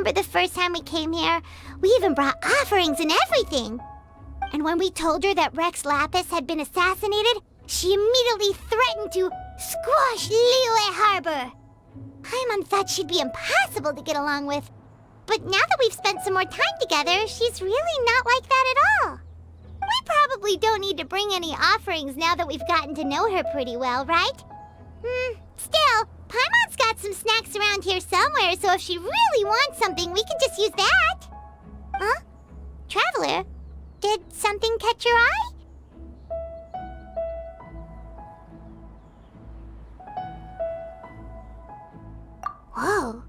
remember the first time we came here? We even brought offerings and everything. And when we told her that Rex Lapis had been assassinated, she immediately threatened to squash Liyue Harbor. Paimon thought she'd be impossible to get along with. But now that we've spent some more time together, she's really not like that at all. We probably don't need to bring any offerings now that we've gotten to know her pretty well, right? Still, Paimon's got some snacks around here somewhere, so if she really wants something, we can just use that. Huh? Traveler, did something catch your eye? Whoa,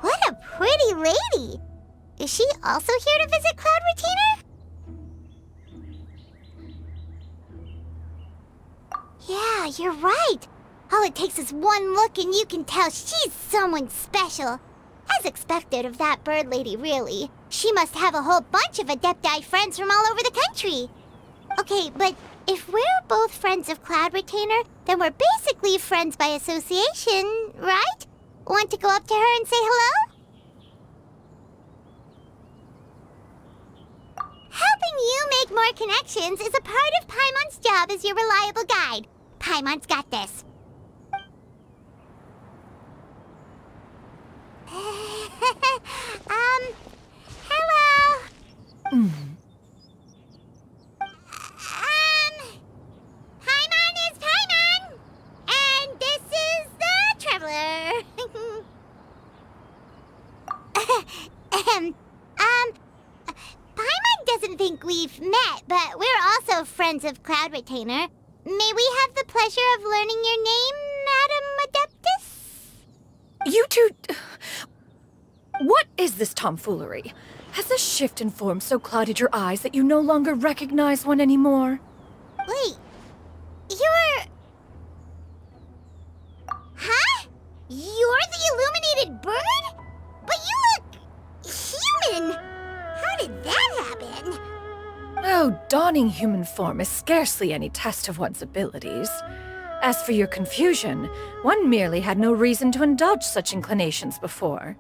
what a pretty lady! Is she also here to visit Cloud Retainer? Yeah, you're right. All it takes is one look and you can tell she's someone special. As expected of that bird lady, really. She must have a whole bunch of Adepti friends from all over the country. Okay, but if we're both friends of Cloud Retainer, then we're basically friends by association, right? Want to go up to her and say hello? Helping you make more connections is a part of Paimon's job as your reliable guide. Paimon's got this. Hello? Paimon is Paimon! And this is the Traveler. Paimon doesn't think we've met, but we're also friends of Cloud Retainer. May we have the pleasure of learning your name, Madam Adeptus? You two... What is this tomfoolery? Has this shift in form so clouded your eyes that you no longer recognize one anymore? Wait, you're... Huh? You're the illuminated bird? But you look... human! How did that happen? Oh, donning human form is scarcely any test of one's abilities. As for your confusion, one merely had no reason to indulge such inclinations before.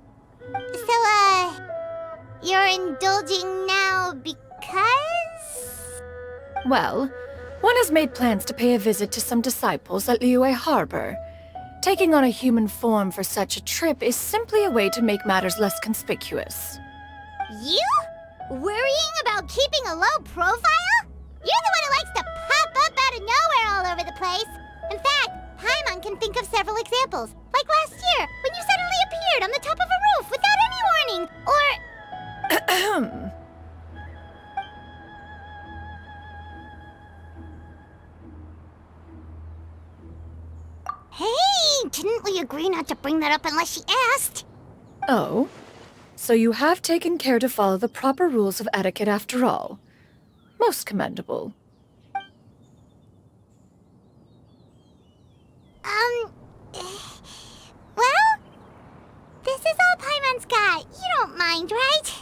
So, you're indulging now because? Well, one has made plans to pay a visit to some disciples at Liyue Harbor. Taking on a human form for such a trip is simply a way to make matters less conspicuous. You? Worrying about keeping a low profile? You're the one who likes to pop up out of nowhere all over the place. In fact, Paimon can think of several examples. Like last year, when you suddenly appeared on the top of a roof without any warning. Or... Hey, didn't we agree not to bring that up unless she asked? Oh? So you have taken care to follow the proper rules of etiquette after all. Most commendable. Well, this is all Paimon's got. You don't mind, right?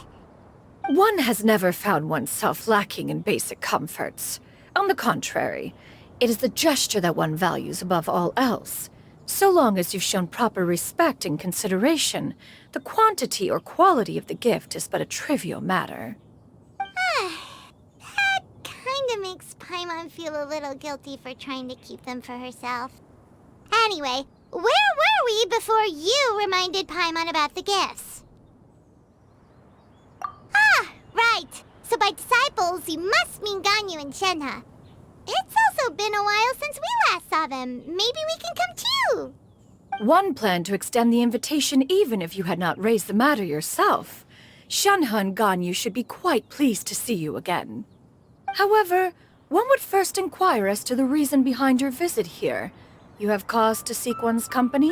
One has never found oneself lacking in basic comforts. On the contrary, it is the gesture that one values above all else. So long as you've shown proper respect and consideration, the quantity or quality of the gift is but a trivial matter. That kinda makes Paimon feel a little guilty for trying to keep them for herself. Anyway, where were we before you reminded Paimon about the gifts? Ah, right. So by disciples, you must mean Ganyu and Shenhe. It's also been a while since we last saw them. Maybe we can come too. One planned to extend the invitation even if you had not raised the matter yourself. Shenhe and Ganyu should be quite pleased to see you again. However, one would first inquire as to the reason behind your visit here. You have cause to seek one's company?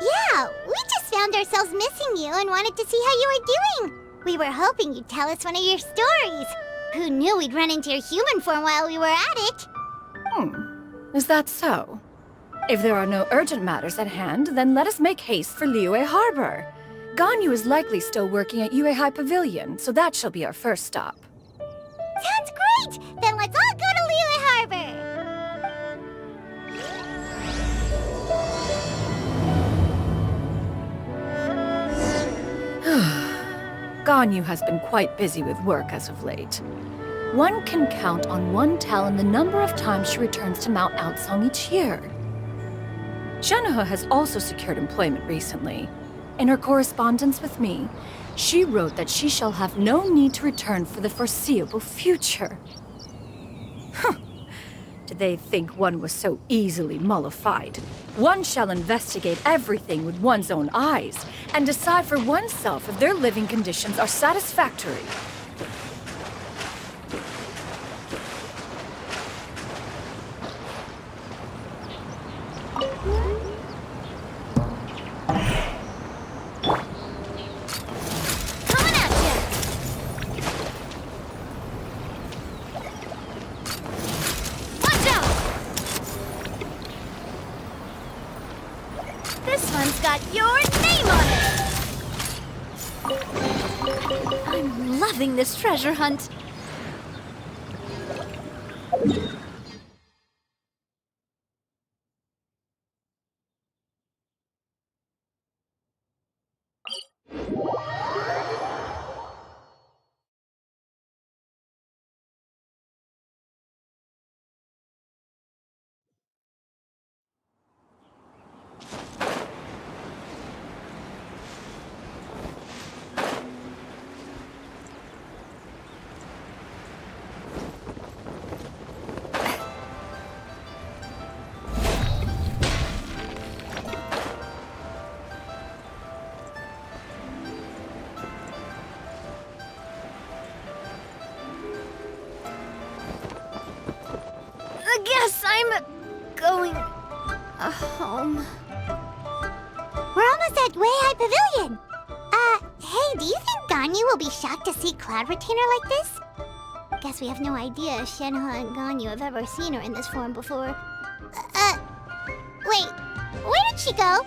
Yeah, we just found ourselves missing you and wanted to see how you were doing. We were hoping you'd tell us one of your stories. Who knew we'd run into your human form while we were at it? Is that so? If there are no urgent matters at hand, then let us make haste for Liyue Harbor. Ganyu is likely still working at Yuehai Pavilion, so that shall be our first stop. Sounds great! Then let's all go to Liyue Harbor! Ganyu has been quite busy with work as of late. One can count on one talon the number of times she returns to Mount Outsong each year. Shenhe has also secured employment recently. In her correspondence with me, she wrote that she shall have no need to return for the foreseeable future. Huh. Did they think one was so easily mollified? One shall investigate everything with one's own eyes and decide for oneself if their living conditions are satisfactory. This one's got your name on it! I'm loving this treasure hunt. I guess I'm going home. We're almost at Way High Pavilion. Hey, do you think Ganyu will be shocked to see Cloud Retainer like this? Guess we have no idea if Shenhe and Ganyu have ever seen her in this form before. Wait, where did she go?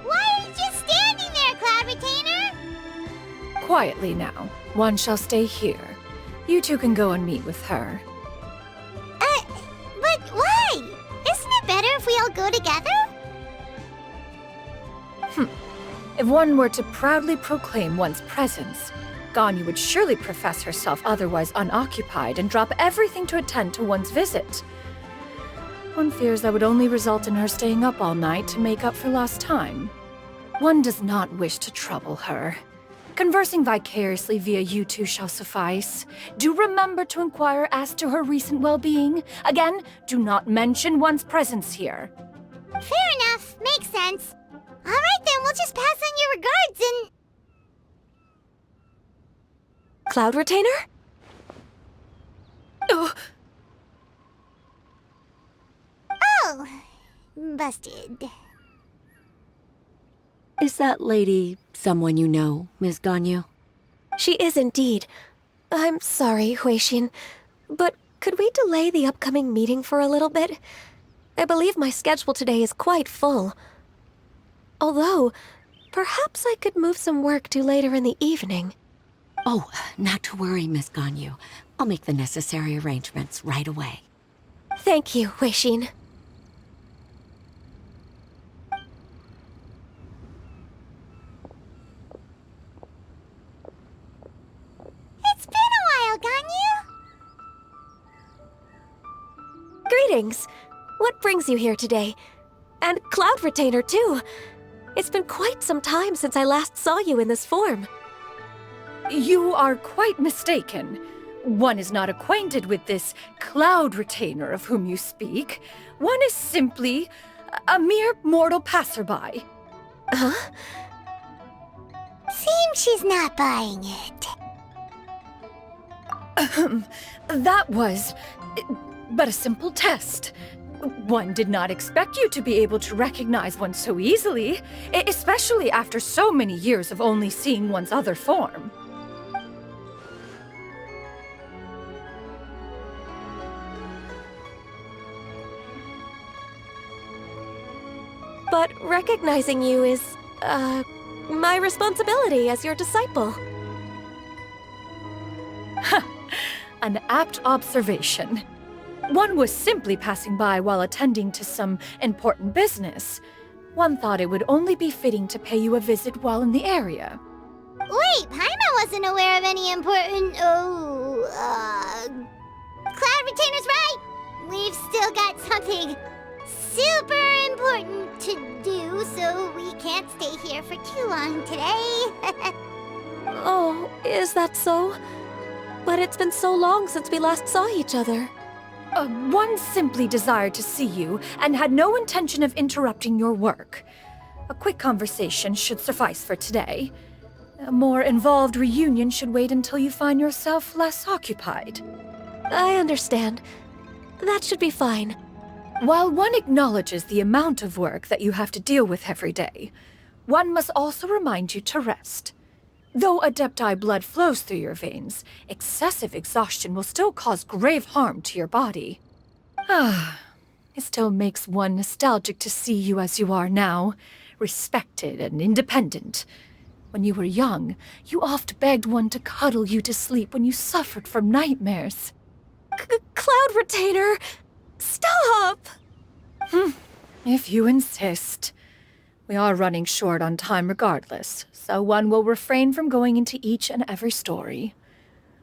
Why are you just standing there, Cloud Retainer? Quietly now. One shall stay here. You two can go and meet with her. But why? Isn't it better if we all go together? If one were to proudly proclaim one's presence, Ganyu would surely profess herself otherwise unoccupied and drop everything to attend to one's visit. One fears that would only result in her staying up all night to make up for lost time. One does not wish to trouble her. Conversing vicariously via you two shall suffice. Do remember to inquire as to her recent well-being. Again, do not mention one's presence here. Fair enough. Makes sense. All right, then, we'll just pass on your regards and... Cloud Retainer? Oh, busted. Is that lady someone you know, Ms. Ganyu? She is indeed. I'm sorry, Huixin, but could we delay the upcoming meeting for a little bit? I believe my schedule today is quite full. Although, perhaps I could move some work to later in the evening. Oh, not to worry, Ms. Ganyu. I'll make the necessary arrangements right away. Thank you, Huixin. It's been a while, Ganyu. Greetings. What brings you here today? And Cloud Retainer, too. It's been quite some time since I last saw you in this form. You are quite mistaken. One is not acquainted with this Cloud Retainer of whom you speak. One is simply a mere mortal passerby. Huh? Seems she's not buying it. That was but a simple test. One did not expect you to be able to recognize one so easily, especially after so many years of only seeing one's other form. But recognizing you is, my responsibility as your disciple. An apt observation. One was simply passing by while attending to some important business. One thought it would only be fitting to pay you a visit while in the area. Wait, Paimon wasn't aware of any important... Cloud Retainer's right! We've still got something super important to do, so we can't stay here for too long today. Oh, is that so? But it's been so long since we last saw each other. One simply desired to see you and had no intention of interrupting your work. A quick conversation should suffice for today. A more involved reunion should wait until you find yourself less occupied. I understand. That should be fine. While one acknowledges the amount of work that you have to deal with every day, one must also remind you to rest. Though Adepti blood flows through your veins, excessive exhaustion will still cause grave harm to your body. It still makes one nostalgic to see you as you are now, respected and independent. When you were young, you oft begged one to cuddle you to sleep when you suffered from nightmares. Cloud Retainer! Stop! If you insist. We are running short on time regardless, so one will refrain from going into each and every story.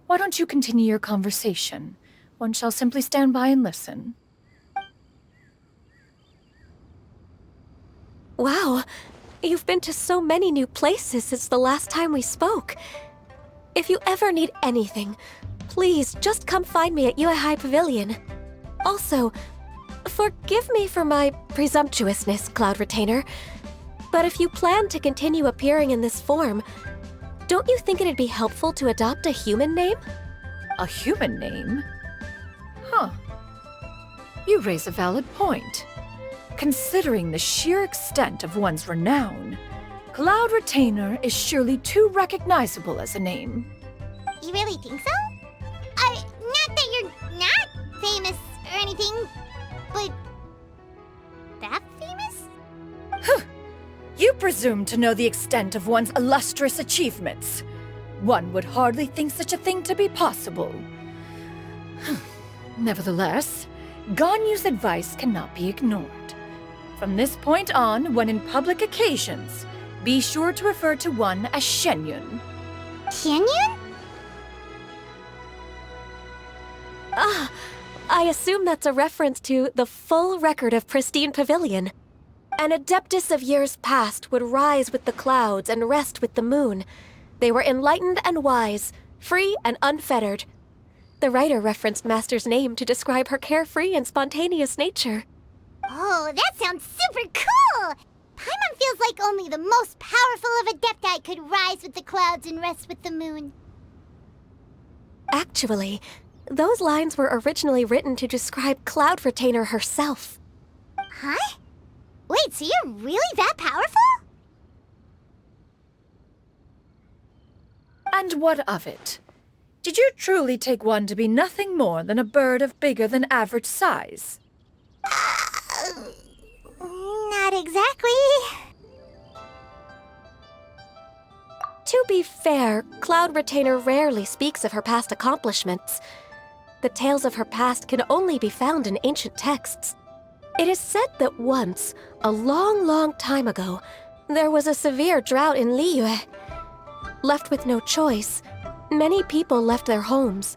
Why don't you continue your conversation? One shall simply stand by and listen. Wow, you've been to so many new places since the last time we spoke. If you ever need anything, please just come find me at Uehai Pavilion. Also, forgive me for my presumptuousness, Cloud Retainer, but if you plan to continue appearing in this form, don't you think it'd be helpful to adopt a human name? A human name? Huh. You raise a valid point. Considering the sheer extent of one's renown, Cloud Retainer is surely too recognizable as a name. You really think so? Not that you're not famous or anything, but that famous? You presume to know the extent of one's illustrious achievements. One would hardly think such a thing to be possible. Nevertheless, Ganyu's advice cannot be ignored. From this point on, when in public occasions, be sure to refer to one as Shenyun. Shenyun? I assume that's a reference to the full record of Pristine Pavilion. An Adeptus of years past would rise with the clouds and rest with the moon. They were enlightened and wise, free and unfettered. The writer referenced Master's name to describe her carefree and spontaneous nature. Oh, that sounds super cool! Paimon feels like only the most powerful of Adepti could rise with the clouds and rest with the moon. Actually, those lines were originally written to describe Cloud Retainer herself. Huh? Wait, so you're really that powerful? And what of it? Did you truly take one to be nothing more than a bird of bigger than average size? Not exactly. To be fair, Cloud Retainer rarely speaks of her past accomplishments. The tales of her past can only be found in ancient texts. It is said that once, a long, long time ago, there was a severe drought in Liyue. Left with no choice, many people left their homes,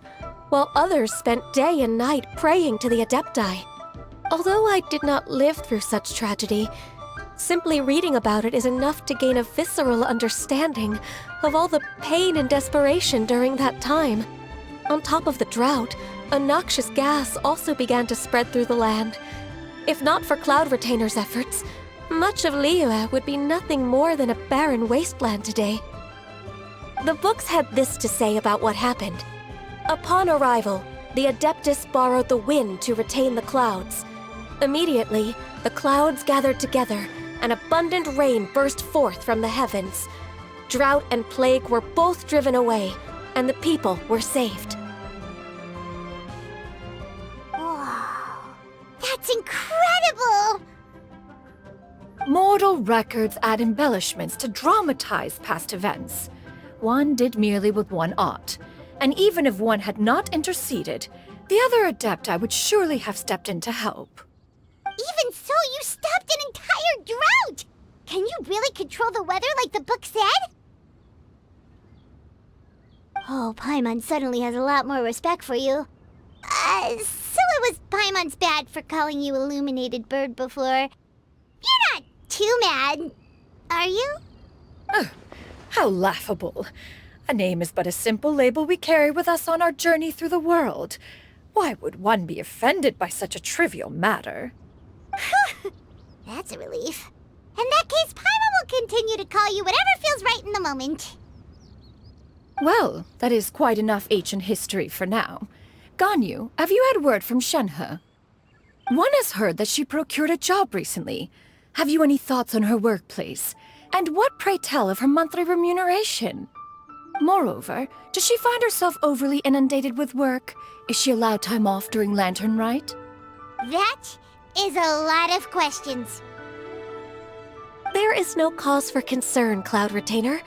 while others spent day and night praying to the Adepti. Although I did not live through such tragedy, simply reading about it is enough to gain a visceral understanding of all the pain and desperation during that time. On top of the drought, a noxious gas also began to spread through the land. If not for Cloud Retainer's efforts, much of Liyue would be nothing more than a barren wasteland today. The books had this to say about what happened. Upon arrival, the Adeptus borrowed the wind to retain the clouds. Immediately, the clouds gathered together, and abundant rain burst forth from the heavens. Drought and plague were both driven away, and the people were saved. Wow, that's incredible! Mortal records add embellishments to dramatize past events. One did merely what one ought, and even if one had not interceded, the other Adepti would surely have stepped in to help. Even so, you stopped an entire drought! Can you really control the weather like the book said? Oh, Paimon suddenly has a lot more respect for you. So it was Paimon's bad for calling you Illuminated Bird before. You're not too mad, are you? How laughable. A name is but a simple label we carry with us on our journey through the world. Why would one be offended by such a trivial matter? That's a relief. In that case, Paimon will continue to call you whatever feels right in the moment. Well, that is quite enough ancient history for now. Ganyu, have you had word from Shenhe? One has heard that she procured a job recently. Have you any thoughts on her workplace? And what, pray tell, of her monthly remuneration? Moreover, does she find herself overly inundated with work? Is she allowed time off during Lantern Rite? That is a lot of questions. There is no cause for concern, Cloud Retainer.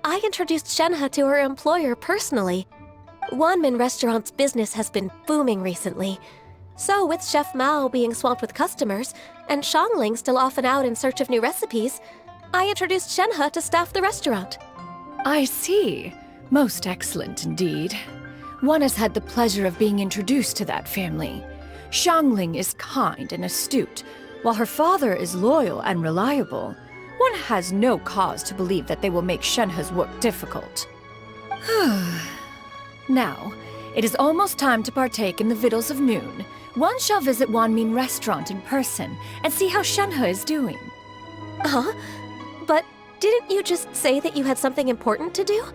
I introduced Shenhe to her employer personally. Wanmin Restaurant's business has been booming recently. So, with Chef Mao being swamped with customers, and Xiangling still off and out in search of new recipes, I introduced Shenhe to staff the restaurant. I see. Most excellent indeed. One has had the pleasure of being introduced to that family. Xiangling is kind and astute, while her father is loyal and reliable. One has no cause to believe that they will make Shenhe's work difficult. Now, it is almost time to partake in the Victuals of Noon. One shall visit Wanmin Restaurant in person and see how Shenhe is doing. Huh? But didn't you just say that you had something important to do?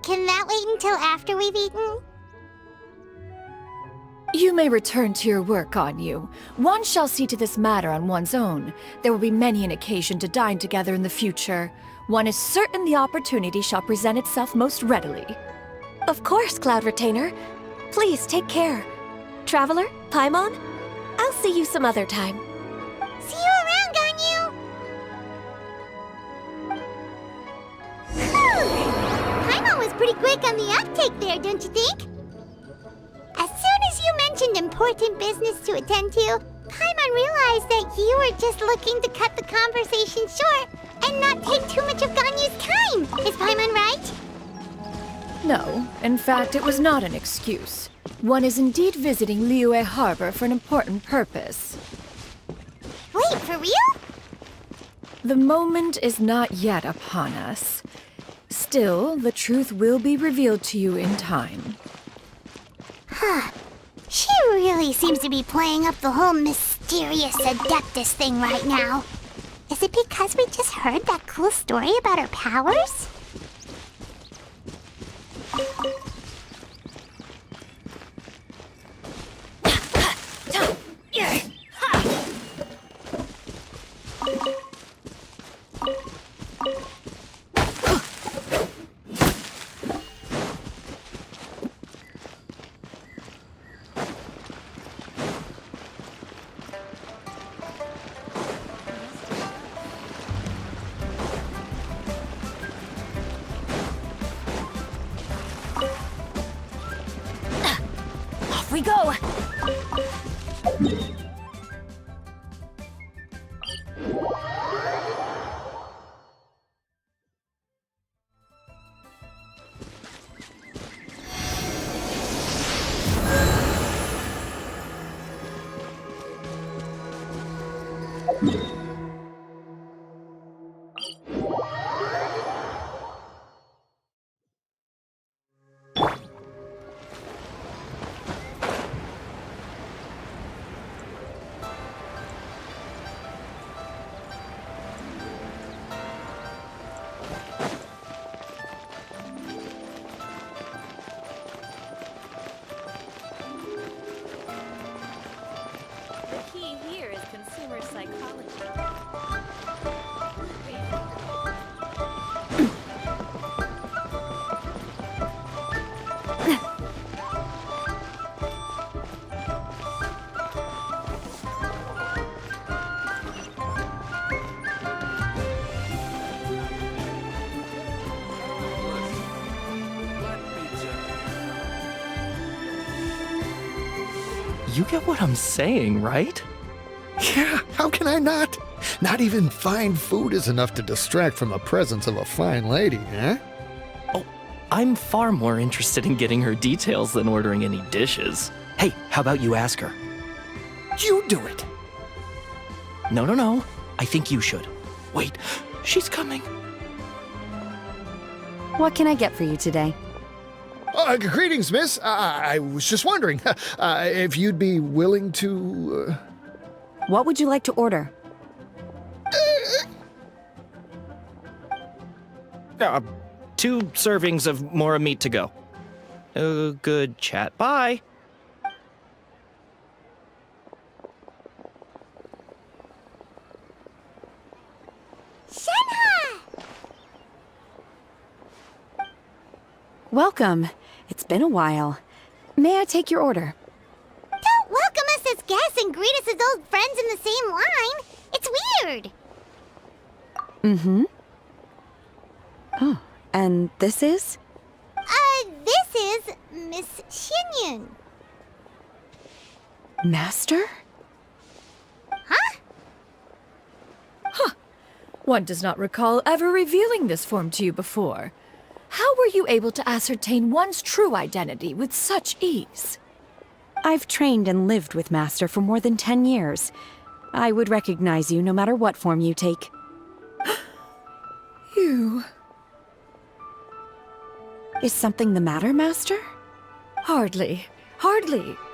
Can that wait until after we've eaten? You may return to your work, Ganyu. One shall see to this matter on one's own. There will be many an occasion to dine together in the future. One is certain the opportunity shall present itself most readily. Of course, Cloud Retainer. Please take care. Traveler, Paimon, I'll see you some other time. See you around, Ganyu! Paimon was pretty quick on the uptake there, don't you think? As soon as you mentioned important business to attend to, Paimon realized that you were just looking to cut the conversation short and not take too much of Ganyu's time. Is Paimon right? No, in fact, it was not an excuse. One is indeed visiting Liyue Harbor for an important purpose. Wait, for real? The moment is not yet upon us. Still, the truth will be revealed to you in time. She really seems to be playing up the whole mysterious Adeptus thing right now. Is it because we just heard that cool story about her powers? Off we go! The key here is consumer psychology. You get what I'm saying, right? Yeah, how can I not? Not even fine food is enough to distract from the presence of a fine lady, eh? Oh, I'm far more interested in getting her details than ordering any dishes. Hey, how about you ask her? You do it! No. I think you should. Wait, she's coming. What can I get for you today? Greetings, miss. I was just wondering if you'd be willing to... What would you like to order? 2 servings of more meat to go. Good chat. Bye. Shenhe! Welcome. It's been a while. May I take your order? Don't welcome us as guests and greet us as old friends in the same line. It's weird. Mm-hmm. Oh, and this is? This is Miss Xinyun. Master? Huh? One does not recall ever revealing this form to you before. How were you able to ascertain one's true identity with such ease? I've trained and lived with Master for more than 10 years. I would recognize you no matter what form you take. You... Is something the matter, Master? Hardly.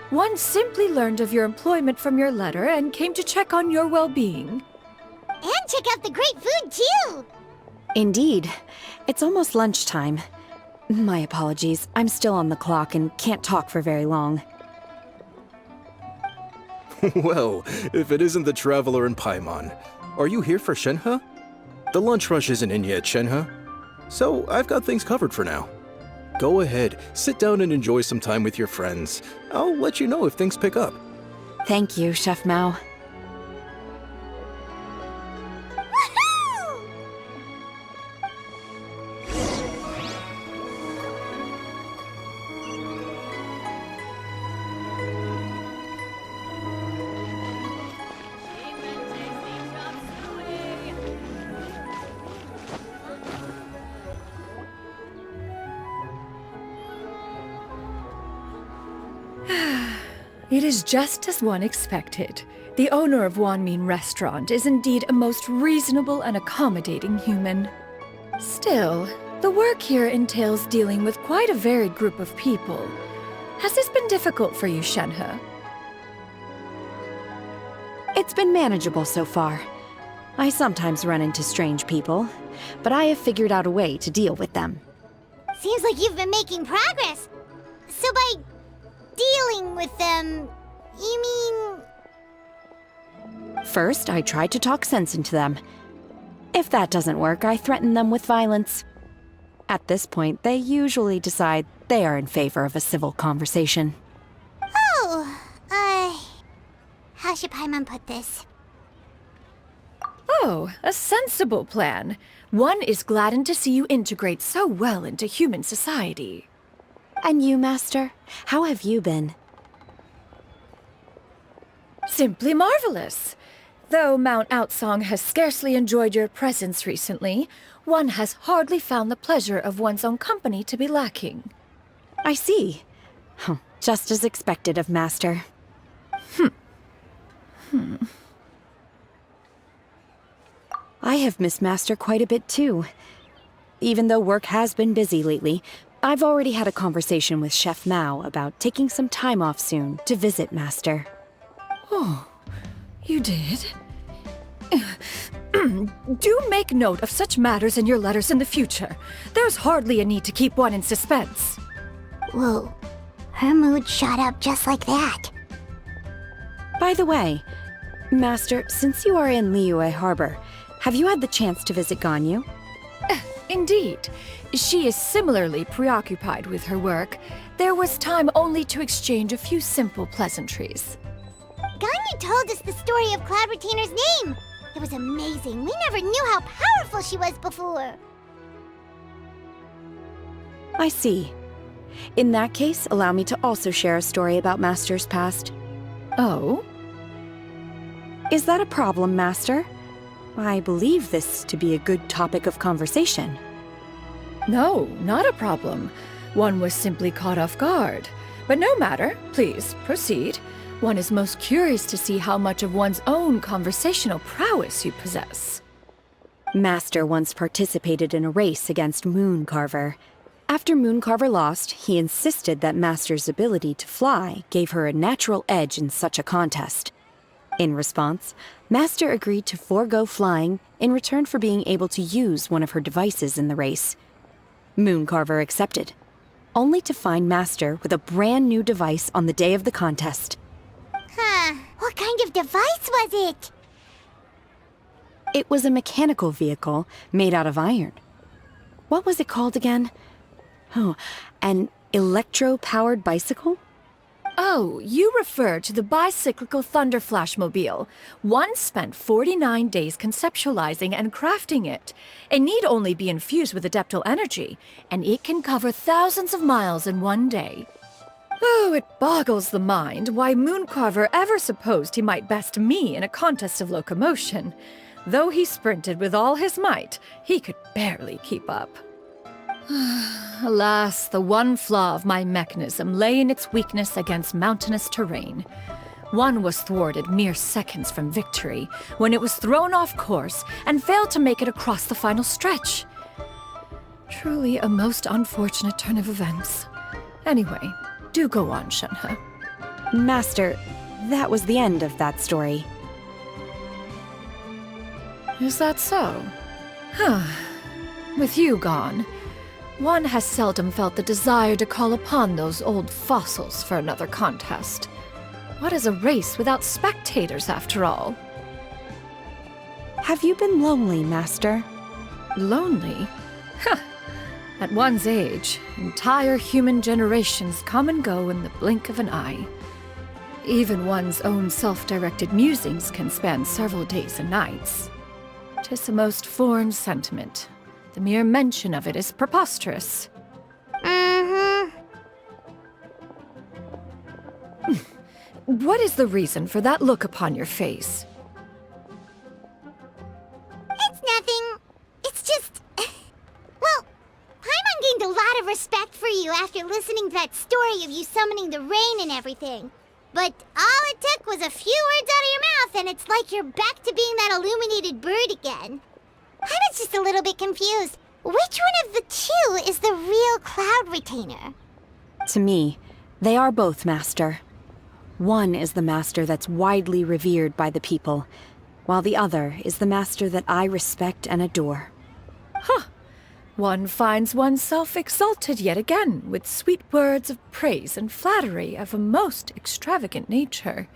One simply learned of your employment from your letter and came to check on your well-being. And check out the great food, too. Indeed. It's almost lunchtime. My apologies. I'm still on the clock and can't talk for very long. Well, if it isn't the traveler in Paimon. Are you here for Shenhe? The lunch rush isn't in yet, Shenhe. So I've got things covered for now. Go ahead, sit down and enjoy some time with your friends. I'll let you know if things pick up. Thank you, Chef Mao. Woohoo! It is just as one expected. The owner of Wanmin Restaurant is indeed a most reasonable and accommodating human. Still, the work here entails dealing with quite a varied group of people. Has this been difficult for you, Shenhe? It's been manageable so far. I sometimes run into strange people, but I have figured out a way to deal with them. Seems like you've been making progress. So by dealing with them, you mean... First, I try to talk sense into them. If that doesn't work, I threaten them with violence. At this point, they usually decide they are in favor of a civil conversation. Oh, how should Paimon put this? Oh, a sensible plan. One is gladdened to see you integrate so well into human society. And you, Master? How have you been? Simply marvelous. Though Mount Outsong has scarcely enjoyed your presence recently, one has hardly found the pleasure of one's own company to be lacking. I see. Just as expected of Master. I have missed Master quite a bit too. Even though work has been busy lately, I've already had a conversation with Chef Mao about taking some time off soon to visit Master. Oh, you did? Do make note of such matters in your letters in the future. There's hardly a need to keep one in suspense. Whoa, her mood shot up just like that. By the way, Master, since you are in Liyue Harbor, have you had the chance to visit Ganyu? Indeed. She is similarly preoccupied with her work. There was time only to exchange a few simple pleasantries. Ganyu told us the story of Cloud Retainer's name. It was amazing. We never knew how powerful she was before. I see. In that case, allow me to also share a story about Master's past. Oh? Is that a problem, Master? I believe this to be a good topic of conversation. No, not a problem. One was simply caught off guard. But no matter, please, proceed. One is most curious to see how much of one's own conversational prowess you possess. Master once participated in a race against Mooncarver. After Mooncarver lost, he insisted that Master's ability to fly gave her a natural edge in such a contest. In response, Master agreed to forego flying in return for being able to use one of her devices in the race. Mooncarver accepted, only to find Master with a brand new device on the day of the contest. Huh. What kind of device was it? It was a mechanical vehicle made out of iron. What was it called again? Oh, an electro-powered bicycle? Oh, you refer to the bicyclical Thunderflashmobile. One spent 49 days conceptualizing and crafting it. It need only be infused with adeptal energy, and it can cover thousands of miles in one day. Oh, it boggles the mind why Mooncarver ever supposed he might best me in a contest of locomotion. Though he sprinted with all his might, he could barely keep up. Alas, the one flaw of my mechanism lay in its weakness against mountainous terrain. One was thwarted mere seconds from victory, when it was thrown off course and failed to make it across the final stretch. Truly a most unfortunate turn of events. Anyway, do go on, Shenhe. Master, that was the end of that story. Is that so? Huh. With you gone, one has seldom felt the desire to call upon those old fossils for another contest. What is a race without spectators, after all? Have you been lonely, Master? Lonely? Huh. At one's age, entire human generations come and go in the blink of an eye. Even one's own self-directed musings can span several days and nights. 'Tis a most foreign sentiment. The mere mention of it is preposterous. What is the reason for that look upon your face? It's nothing. It's just... Well, Paimon gained a lot of respect for you after listening to that story of you summoning the rain and everything. But all it took was a few words out of your mouth and it's like you're back to being that illuminated bird again. I was just a little bit confused. Which one of the two is the real Cloud Retainer? To me, they are both, Master. One is the Master that's widely revered by the people, while the other is the Master that I respect and adore. Huh. One finds oneself exalted yet again with sweet words of praise and flattery of a most extravagant nature.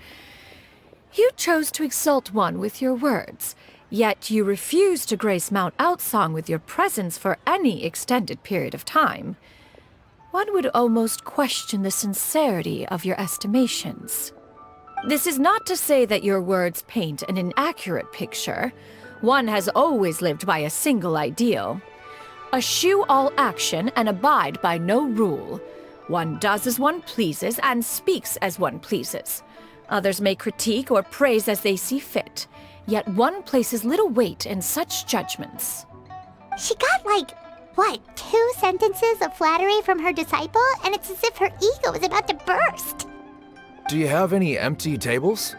You chose to exalt one with your words, yet you refuse to grace Mount Outsong with your presence for any extended period of time. One would almost question the sincerity of your estimations. This is not to say that your words paint an inaccurate picture. One has always lived by a single ideal. Eschew all action and abide by no rule. One does as one pleases and speaks as one pleases. Others may critique or praise as they see fit, yet one places little weight in such judgments. She got what, 2 sentences of flattery from her disciple, and it's as if her ego is about to burst. Do you have any empty tables?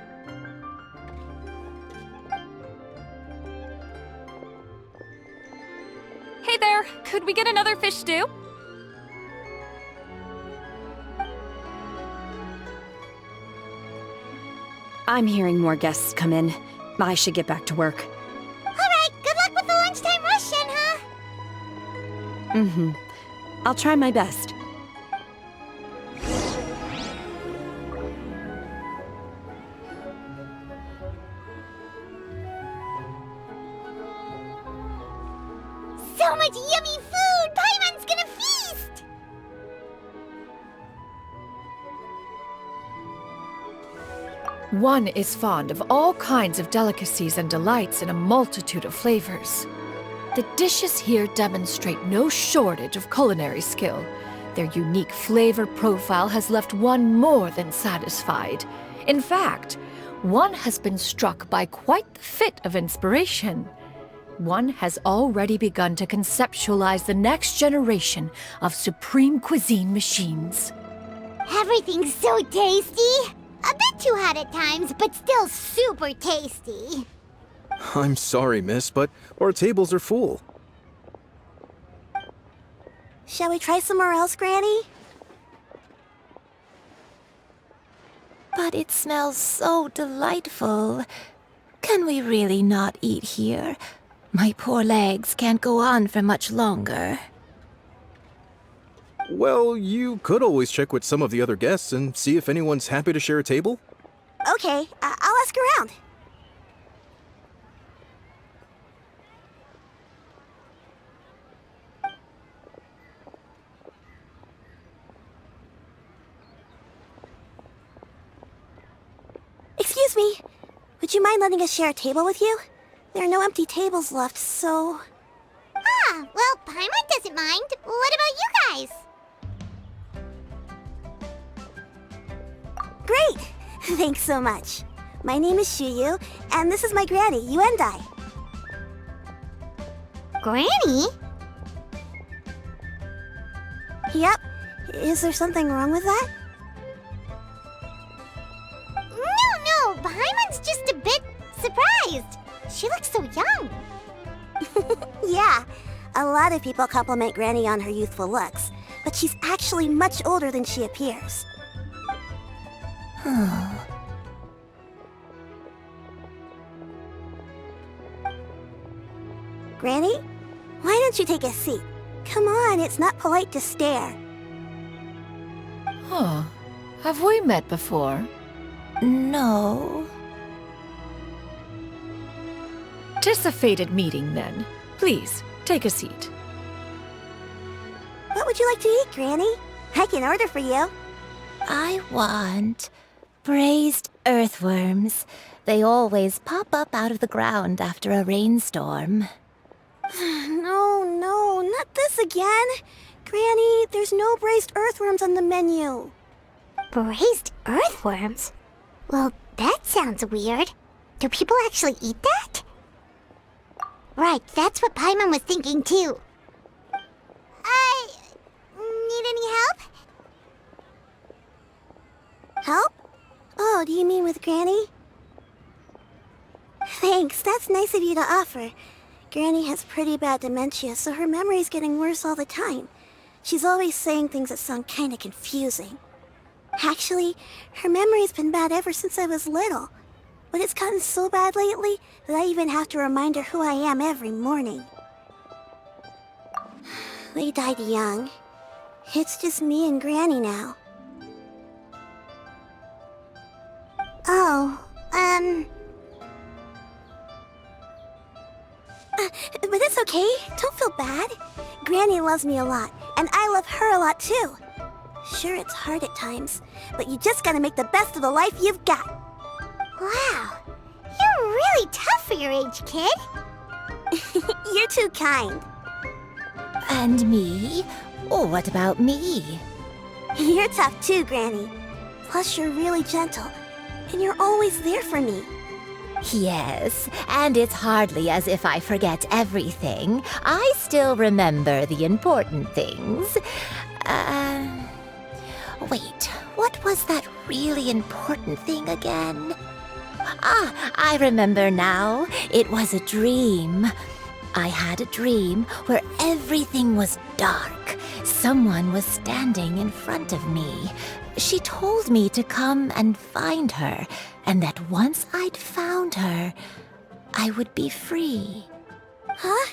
Hey there, could we get another fish stew? I'm hearing more guests come in. I should get back to work. All right, good luck with the lunchtime rush, Shenhe. I'll try my best. So much yummy food! Paimon's gonna feast! One is fond of all kinds of delicacies and delights in a multitude of flavors. The dishes here demonstrate no shortage of culinary skill. Their unique flavor profile has left one more than satisfied. In fact, one has been struck by quite the fit of inspiration. One has already begun to conceptualize the next generation of supreme cuisine machines. Everything's so tasty. A bit too hot at times, but still super tasty. I'm sorry, miss, but our tables are full. Shall we try somewhere else, Granny? But it smells so delightful. Can we really not eat here? My poor legs can't go on for much longer. Well, you could always check with some of the other guests and see if anyone's happy to share a table. Okay, I'll ask around. Excuse me, would you mind letting us share a table with you? There are no empty tables left, so... Ah, well, Paimon doesn't mind. What about you guys? Great! Thanks so much. My name is Shuyu, and this is my granny, Yuendai. Granny? Yep. Is there something wrong with that? No, Paimon's just a bit surprised. She looks so young. Yeah, a lot of people compliment Granny on her youthful looks, but she's actually much older than she appears. Granny, why don't you take a seat? Come on, it's not polite to stare. Huh. Have we met before? No. 'Tis a fated meeting, then. Please, take a seat. What would you like to eat, Granny? I can order for you. I want braised earthworms. They always pop up out of the ground after a rainstorm. No, not this again. Granny, there's no braised earthworms on the menu. Braised earthworms? Well, that sounds weird. Do people actually eat that? Right, that's what Paimon was thinking too. Need any help? Help? Oh, do you mean with Granny? Thanks, that's nice of you to offer. Granny has pretty bad dementia, so her memory's getting worse all the time. She's always saying things that sound kinda confusing. Actually, her memory's been bad ever since I was little. But it's gotten so bad lately that I even have to remind her who I am every morning. They died young. It's just me and Granny now. Oh, But it's okay. Don't feel bad. Granny loves me a lot, and I love her a lot too. Sure, it's hard at times, but you just gotta make the best of the life you've got. wow. You're really tough for your age, kid. You're too kind. And me? Oh, what about me? You're tough too, Granny. Plus, you're really gentle, and you're always there for me. Yes, and it's hardly as if I forget everything. I still remember the important things. Wait, what was that really important thing again? Ah, I remember now. It was a dream. I had a dream where everything was dark. Someone was standing in front of me. She told me to come and find her, and that once I'd found her, I would be free. Huh?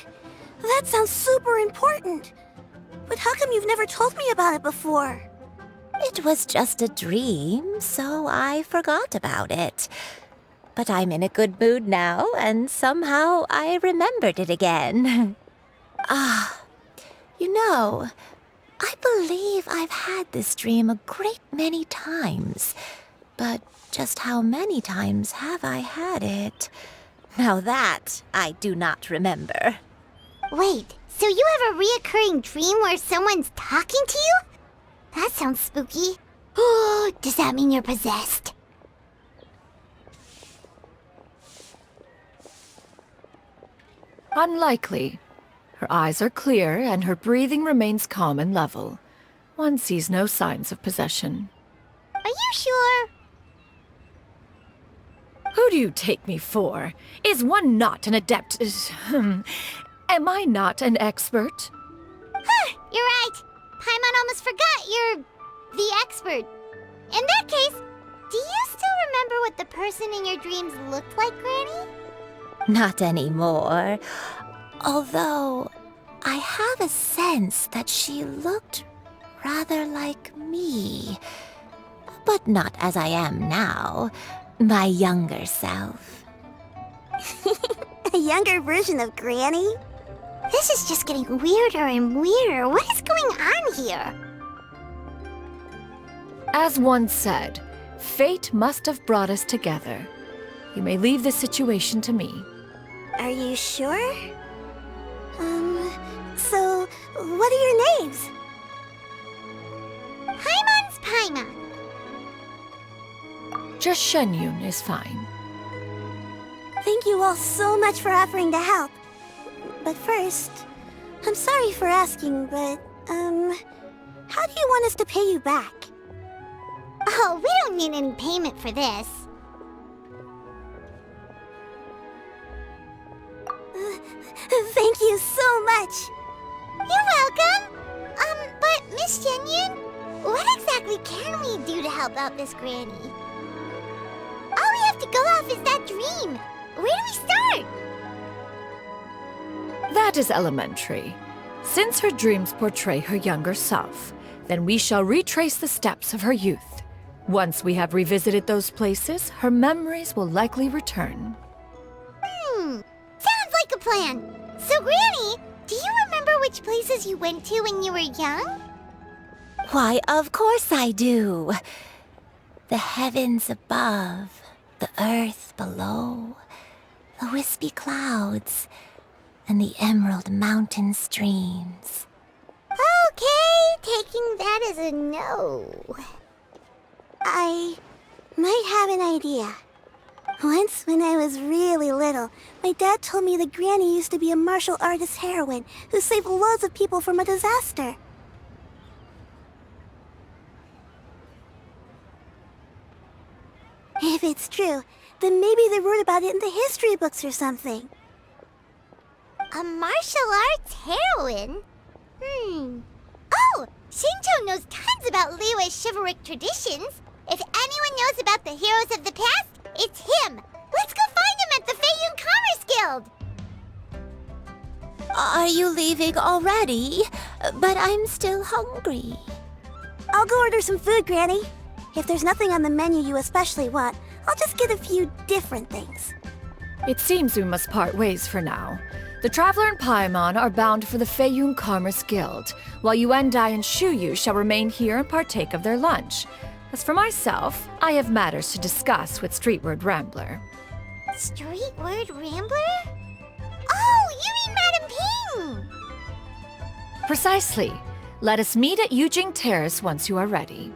That sounds super important. But how come you've never told me about it before? It was just a dream, so I forgot about it. But I'm in a good mood now, and somehow I remembered it again. You know, I believe I've had this dream a great many times. But just how many times have I had it? Now that I do not remember. Wait, so you have a reoccurring dream where someone's talking to you? That sounds spooky. Oh, does that mean you're possessed? Unlikely. Her eyes are clear, and her breathing remains calm and level. One sees no signs of possession. Are you sure? Who do you take me for? Is one not an adept? Am I not an expert? You're right. Paimon almost forgot you're the expert. In that case, do you still remember what the person in your dreams looked like, Granny? Not anymore. Although, I have a sense that she looked rather like me. But not as I am now. My younger self. A younger version of Granny? This is just getting weirder and weirder. What is going on here? As one said, fate must have brought us together. You may leave this situation to me. Are you sure? So, what are your names? Paimon's Paimon. Just Shenyun is fine. Thank you all so much for offering to help. But first, I'm sorry for asking, but, how do you want us to pay you back? Oh, we don't need any payment for this. Thank you so much. You're welcome. But Miss Shenyun, what exactly can we do to help out this Granny? All we have to go off is that dream. Where do we start? That is elementary. Since her dreams portray her younger self, then we shall retrace the steps of her youth. Once we have revisited those places, her memories will likely return. Sounds like a plan. So, Granny, do you remember which places you went to when you were young? Why, of course I do. The heavens above, the earth below, the wispy clouds, and the emerald mountain streams. Okay, taking that as a no. I might have an idea. Once, when I was really little, my dad told me that Granny used to be a martial artist heroine who saved loads of people from a disaster. If it's true, then maybe they wrote about it in the history books or something. A martial arts heroine? Oh, Shinto knows tons about Liyue's chivalric traditions. If anyone knows about the heroes of the past, it's him. Let's go find him at the Feiyun Commerce Guild. Are you leaving already? But I'm still hungry. I'll go order some food, Granny. If there's nothing on the menu you especially want, I'll just get a few different things. It seems we must part ways for now. The Traveler and Paimon are bound for the Feiyun Commerce Guild, while Yuendai and Shuyu shall remain here and partake of their lunch. As for myself, I have matters to discuss with Streetward Rambler. Streetward Rambler? Oh, you mean Madame Ping! Precisely. Let us meet at Yujing Terrace once you are ready.